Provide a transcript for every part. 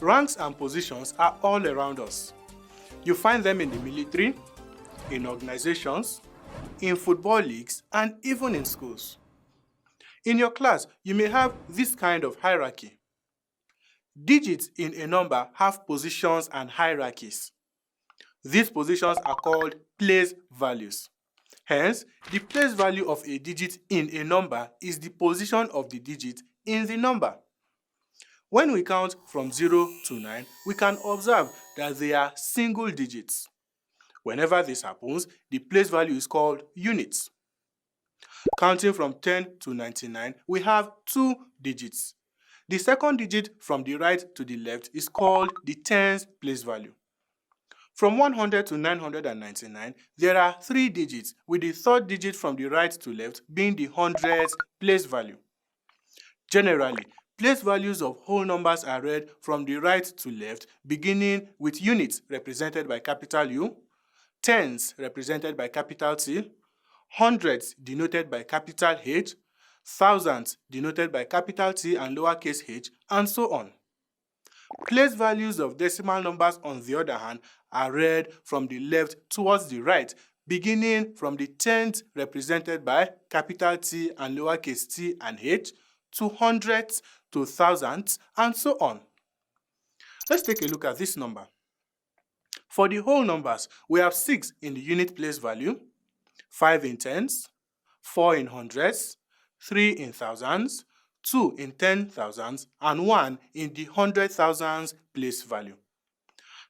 Ranks and positions are all around us. You find them in the military, in organizations, in football leagues, and even in schools. In your class, you may have this kind of hierarchy. Digits in a number have positions and hierarchies. These positions are called place values. Hence, the place value of a digit in a number is the position of the digit in the number. When we count from 0 to 9, we can observe that they are single digits. Whenever this happens, the place value is called units. Counting from 10 to 99, we have 2 digits. The second digit from the right to the left is called the tens place value. From 100 to 999, there are 3 digits, with the third digit from the right to left being the hundredths place value. Generally, place values of whole numbers are read from the right to left, beginning with units represented by capital U, tens represented by capital T, hundreds denoted by capital H, thousands denoted by capital T and lowercase h, and so on. Place values of decimal numbers, on the other hand, are read from the left towards the right, beginning from the tenth represented by capital T and lowercase t and h, to hundredths, to thousands, and so on. Let's take a look at this number. For the whole numbers, we have 6 in the unit place value, 5 in tens, 4 in hundreds, 3 in thousands, 2 in 10,000s, and 1 in the 100,000s place value.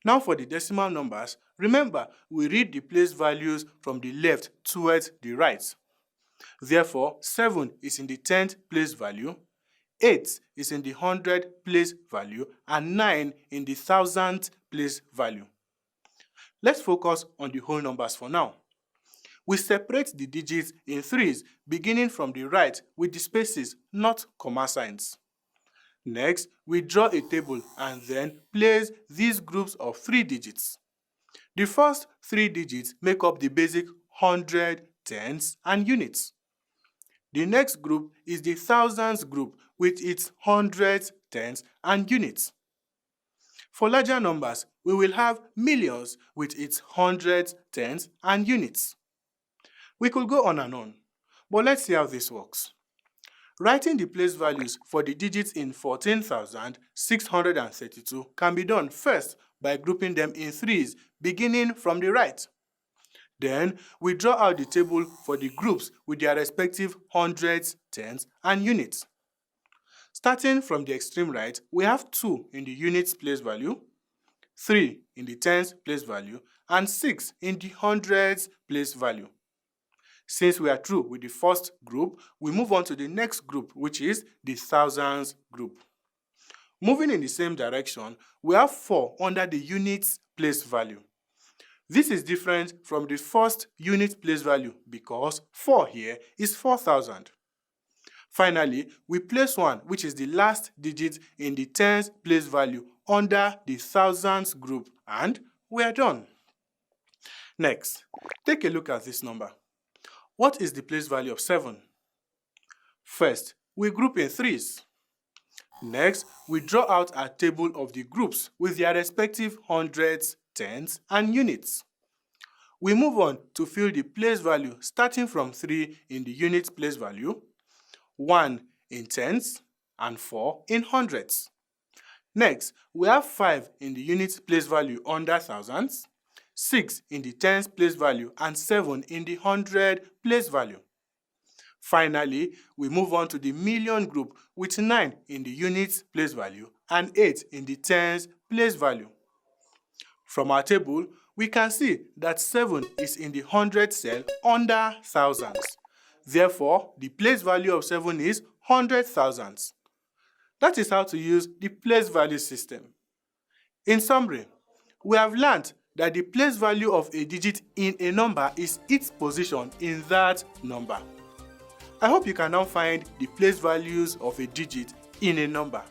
Now for the decimal numbers, remember we read the place values from the left towards the right. Therefore, 7 is in the 10th place value, 8 is in the 100th place value, and 9 in the 1000th place value. Let's focus on the whole numbers for now. We separate the digits in threes, beginning from the right with the spaces, not comma signs. Next, we draw a table and then place these groups of 3 digits. The first 3 digits make up the basic 100, tens, and units. The next group is the thousands group with its hundreds, tens, and units. For larger numbers, we will have millions with its hundreds, tens, and units. We could go on and on, but let's see how this works. Writing the place values for the digits in 14,632 can be done first by grouping them in threes, beginning from the right. Then, we draw out the table for the groups with their respective hundreds, tens, and units. Starting from the extreme right, we have 2 in the units place value, 3 in the tens place value, and 6 in the hundreds place value. Since we are through with the first group, we move on to the next group, which is the thousands group. Moving in the same direction, we have 4 under the units place value. This is different from the first unit place value because 4 here is 4,000. Finally, we place 1, which is the last digit in the tens place value, under the thousands group, and we are done. Next, take a look at this number. What is the place value of 7? First, we group in threes. Next, we draw out a table of the groups with their respective hundreds, tens, and units. We move on to fill the place value starting from 3 in the units place value, 1 in tens, and 4 in hundreds. Next, we have 5 in the units place value under thousands, 6 in the tens place value, and 7 in the hundred place value. Finally, we move on to the million group with 9 in the units place value and 8 in the tens place value. From our table, we can see that 7 is in the hundred cell under thousands. Therefore, the place value of 7 is 100,000. That is how to use the place value system. In summary, we have learned that the place value of a digit in a number is its position in that number. I hope you can now find the place values of a digit in a number.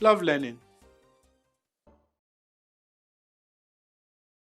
Love learning.